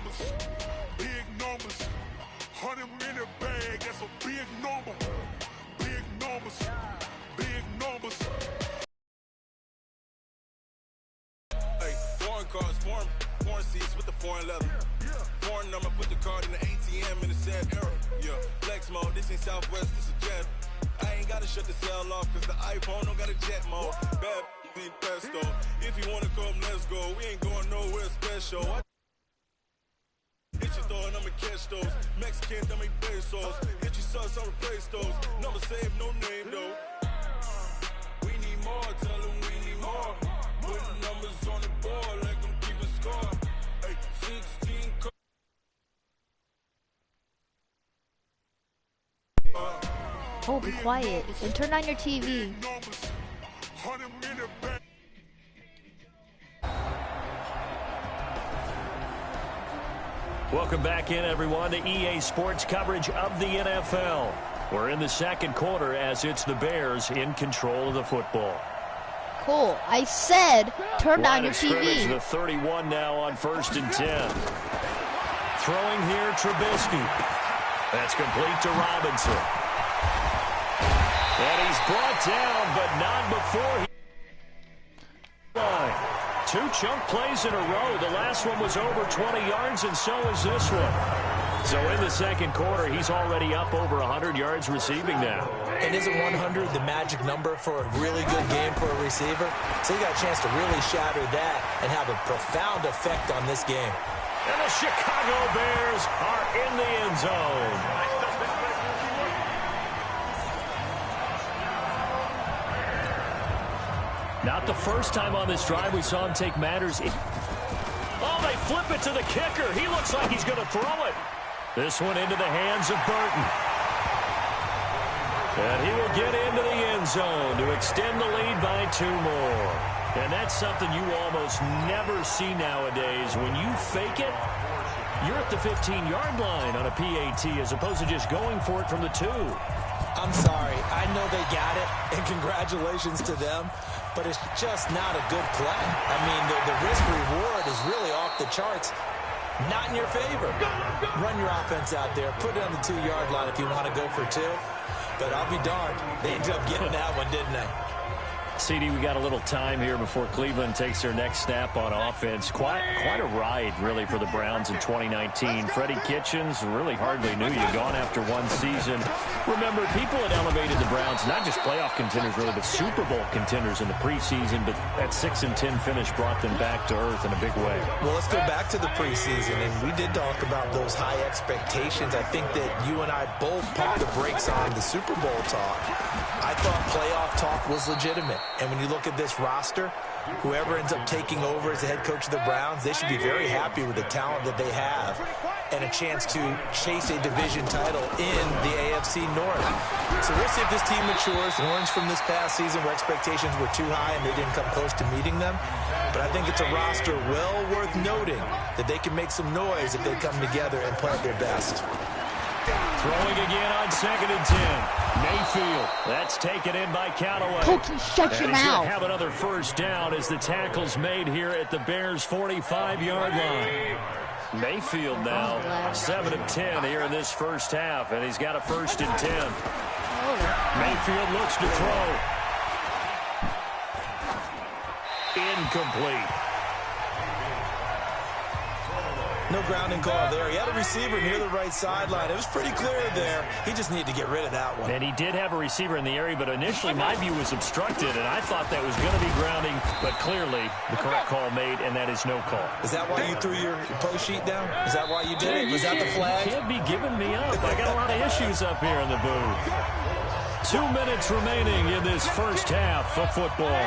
numbers, big numbers. 100-minute bag, that's a big number. Big numbers, big numbers. Hey, foreign cars, foreign seats with the foreign leather. Foreign number, put the card in the ATM in the sad era. Yeah, flex mode, this ain't Southwest, this is jet. I ain't gotta shut the cell off, cause the iPhone don't got a jet mode. Bad be pesto. If you wanna come, let's go. We ain't going nowhere special. Hit your door and I'ma catch those. Mexican, dummy pesos. Hit your sus, I'll replace those. Number saved, no name though. We need more, tell them we need more. Putting numbers on the board, like them keeping score. Hey, 16 Oh, be quiet and turn on your TV. Welcome back in, everyone, to EA Sports coverage of the NFL. We're in the second quarter as it's the Bears in control of the football. Cool. I said turn on your TV. The 31 now on 1st and 10. Throwing here, Trubisky. That's complete to Robinson. And he's brought down, but not before he... Two chunk plays in a row. The last one was over 20 yards, and so is this one. So in the second quarter, he's already up over 100 yards receiving now. And isn't 100 the magic number for a really good game for a receiver? So he got a chance to really shatter that and have a profound effect on this game. And the Chicago Bears are in the end zone. Not the first time on this drive we saw him take matters. Oh, they flip it to the kicker. He looks like he's going to throw it. This one into the hands of Burton. And he will get into the end zone to extend the lead by 2 more. And that's something you almost never see nowadays. When you fake it, you're at the 15-yard line on a PAT as opposed to just going for it from the 2. I'm sorry. I know they got it, and congratulations to them, but it's just not a good play. I mean, the risk-reward is really off the charts. Not in your favor. Run your offense out there. Put it on the 2-yard line if you want to go for 2. But I'll be darned. They ended up getting that one, didn't they? CD, we got a little time here before Cleveland takes their next snap on offense. Quite a ride, really, for the Browns in 2019. Freddie Kitchens really hardly knew you, gone after 1 season. Remember, people had elevated the Browns, not just playoff contenders, really, but Super Bowl contenders in the preseason. But that 6-10 finish brought them back to earth in a big way. Well, let's go back to the preseason, and we did talk about those high expectations. I think that you and I both pumped the brakes on the Super Bowl talk. I thought playoff talk was legitimate. And when you look at this roster, whoever ends up taking over as the head coach of the Browns, they should be very happy with the talent that they have and a chance to chase a division title in the AFC North. So we'll see if this team matures. Orange from this past season where expectations were too high and they didn't come close to meeting them. But I think it's a roster well worth noting that they can make some noise if they come together and play at their best. Throwing again on 2nd and 10. Mayfield, that's taken in by Callaway. Pokey, shut your mouth. He's going to have another first down as the tackle's made here at the Bears' 45-yard line. Mayfield now 7 of 10 here in this first half, and he's got a 1st and 10. Mayfield looks to throw. Incomplete. No grounding call there. He had a receiver near the right sideline. It was pretty clear there. He just needed to get rid of that one. And he did have a receiver in the area, but initially my view was obstructed, and I thought that was going to be grounding, but clearly the correct call made, and that is no call. Is that why you threw your play sheet down? Is that why you did it? Was that the flag? You can't be giving me up. I got a lot of issues up here in the booth. 2 minutes remaining in this first half of football.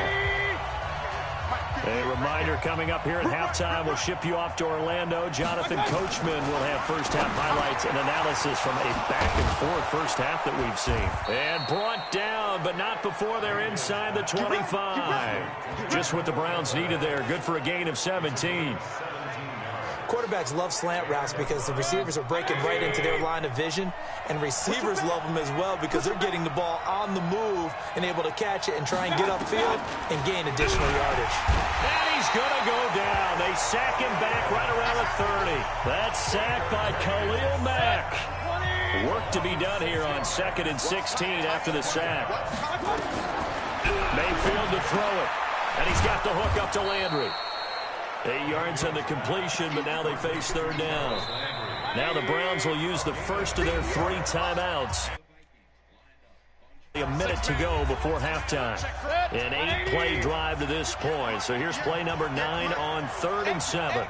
A reminder coming up here at halftime. We'll ship you off to Orlando. Jonathan Coachman will have first half highlights and analysis from a back-and-forth first half that we've seen. And brought down, but not before they're inside the 25. Just what the Browns needed there. Good for a gain of 17. Quarterbacks love slant routes because the receivers are breaking right into their line of vision, and receivers love them as well because they're getting the ball on the move and able to catch it and try and get upfield and gain additional yardage. And he's going to go down. They sack him back right around the 30. That's sacked by Khalil Mack. Work to be done here on 2nd and 16 after the sack. Mayfield to throw it. And he's got the hook up to Landry. 8 yards on the completion, but now they face 3rd down. Now the Browns will use the first of their 3 timeouts. A minute to go before halftime. An 8-play drive to this point. So here's play number 9 on 3rd and 7.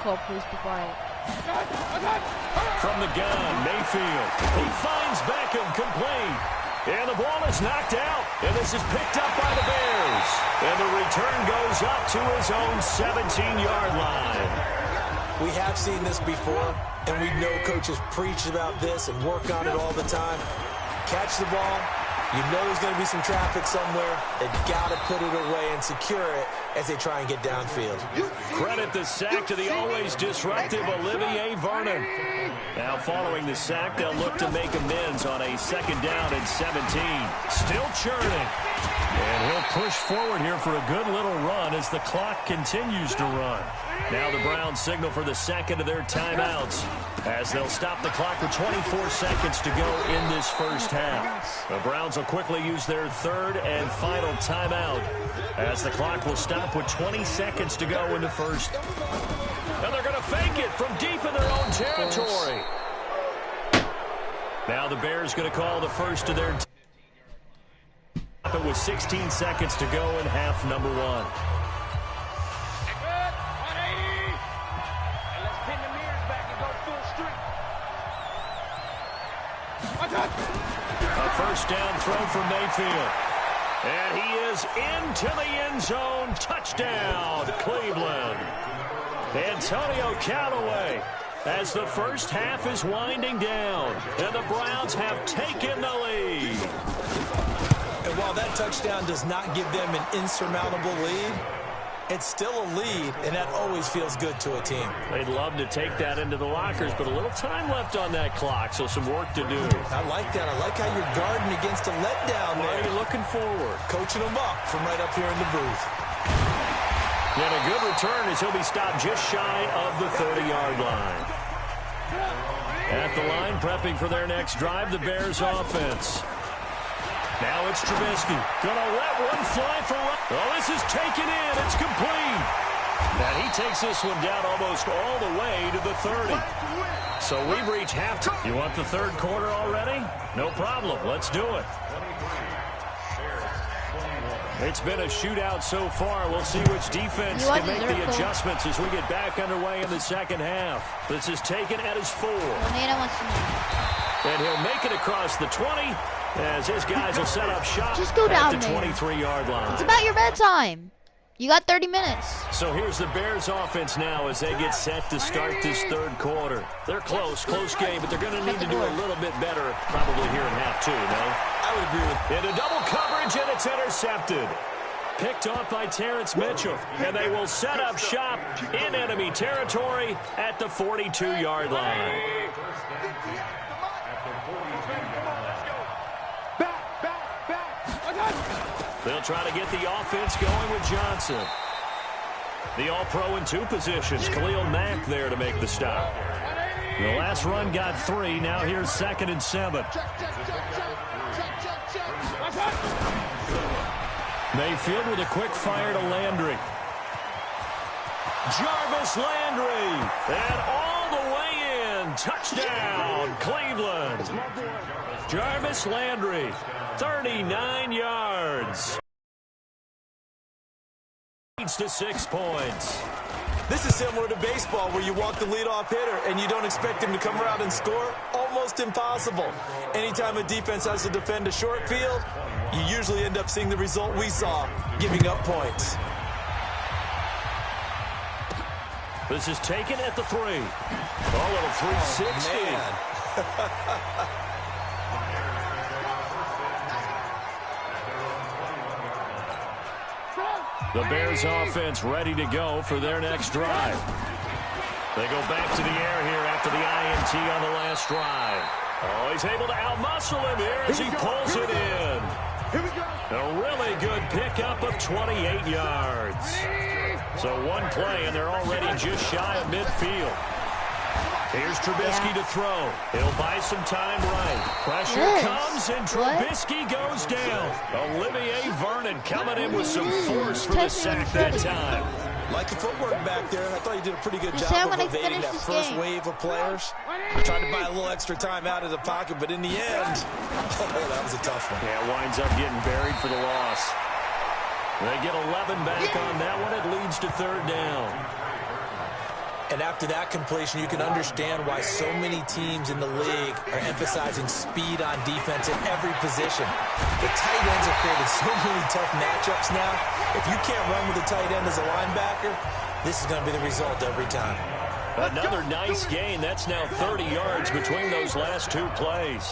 Cole, please be quiet. From the gun, Mayfield. He finds Beckham complete. And the ball is knocked out. And this is picked up by the Bears. And the return goes up to his own 17-yard line. We have seen this before, and we know coaches preach about this and work on it all the time. Catch the ball. You know there's going to be some traffic somewhere. They've got to put it away and secure it as they try and get downfield. Credit the sack to the always disruptive Olivier Vernon. Now following the sack, they'll look to make amends on a 2nd down and 17. Still churning. And he'll push forward here for a good little run as the clock continues to run. Now the Browns signal for the 2nd of their timeouts as they'll stop the clock with 24 seconds to go in this first half. The Browns will quickly use their 3rd and final timeout as the clock will stop with 20 seconds to go in the first. And they're going to fake it from deep in their own territory. Now the Bears going to call the first of their with 16 seconds to go in half number 1. A first down throw from Mayfield. And he is into the end zone. Touchdown, Cleveland. Antonio Callaway as the first half is winding down. And the Browns have taken the lead. And while that touchdown does not give them an insurmountable lead, it's still a lead, and that always feels good to a team. They'd love to take that into the lockers, but a little time left on that clock, so some work to do. I like that. I like how you're guarding against a letdown there. Why are you looking forward? Coaching them up from right up here in the booth. And a good return as he'll be stopped just shy of the 30-yard line. At the line, prepping for their next drive, the Bears offense. Now it's Trubisky. Gonna let one fly for run. Oh, this is taken in. It's complete. And he takes this one down almost all the way to the 30. So we've reached halftime. You want the 3rd quarter already? No problem. Let's do it. It's been a shootout so far. We'll see which defense can make the adjustments as we get back underway in the 2nd half. This is taken at his 4. And he'll make it across the 20 as his guys will set up shop Just go down at the 23-yard line. It's about your bedtime. You got 30 minutes. So here's the Bears offense now as they get set to start this 3rd quarter. They're close game, but they're going to need to do a little bit better probably here in half 2, no? I would agree with Into double coverage, and it's intercepted. Picked off by Terrence Mitchell, and they will set up shop in enemy territory at the 42-yard line. They'll try to get the offense going with Johnson. The all-pro in 2 positions. Khalil Mack there to make the stop. The last run got 3. Now here's 2nd and 7. Mayfield with a quick fire to Landry. Jarvis Landry. And all the way in. Touchdown, Cleveland. Jarvis Landry, 39 yards. Leads to 6 points. This is similar to baseball where you walk the leadoff hitter and you don't expect him to come around and score. Almost impossible. Anytime a defense has to defend a short field, you usually end up seeing the result we saw, giving up points. This is taken at the 3. Oh, little 360. Oh, man. The Bears offense ready to go for their next drive. They go back to the air here after the INT on the last drive. Oh, he's able to outmuscle him here as he pulls it in. A really good pickup of 28 yards. So one play, and they're already just shy of midfield. Here's Trubisky to throw. He'll buy some time right. Pressure comes, and Trubisky goes down. Olivier Vernon coming in with some force for the sack that time. Like the footwork back there, I thought he did a pretty good job of evading that first wave of players. Tried to buy a little extra time out of the pocket, but in the end, oh, that was a tough one. Yeah, winds up getting buried for the loss. They get 11 back on that one. It leads to third down. And after that completion, you can understand why so many teams in the league are emphasizing speed on defense at every position. The tight ends have created so many tough matchups now. If you can't run with a tight end as a linebacker, this is going to be the result every time. Another nice gain. That's now 30 yards between those last two plays.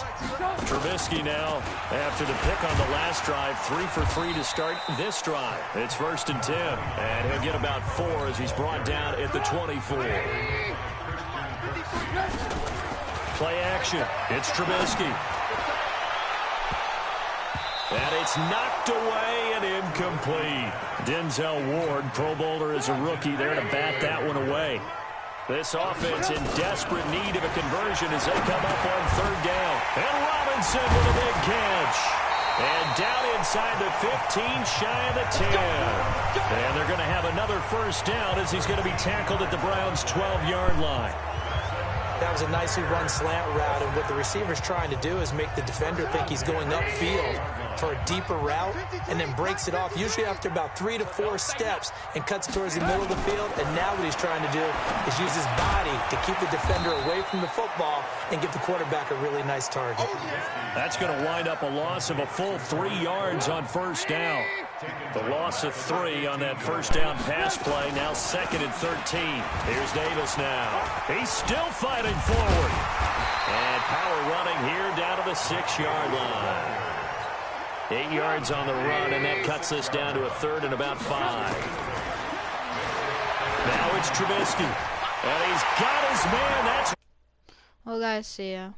Trubisky now, after the pick on the last drive, 3 for 3 to start this drive. It's 1st and 10, and he'll get about 4 as he's brought down at the 24. Play action. It's Trubisky. And it's knocked away and incomplete. Denzel Ward, Pro Bowler as a rookie, there to bat that one away. This offense in desperate need of a conversion as they come up on third down. And Robinson with a big catch. And down inside the 15, shy of the 10. And they're going to have another first down as he's going to be tackled at the Browns' 12-yard line. That was a nicely run slant route, and what the receiver's trying to do is make the defender think he's going upfield for a deeper route, and then breaks it off, usually after about 3 to 4 steps, and cuts towards the middle of the field. And now what he's trying to do is use his body to keep the defender away from the football and give the quarterback a really nice target. That's going to wind up a loss of a full 3 yards on first down. The loss of 3 on that first down pass play. Now 2nd and 13. Here's Davis now. He's still fighting forward. And power running here down to the 6-yard line. 8 yards on the run, and that cuts this down to a 3rd and about 5. Now it's Trubisky. And he's got his man. That's... Well, guys, see ya.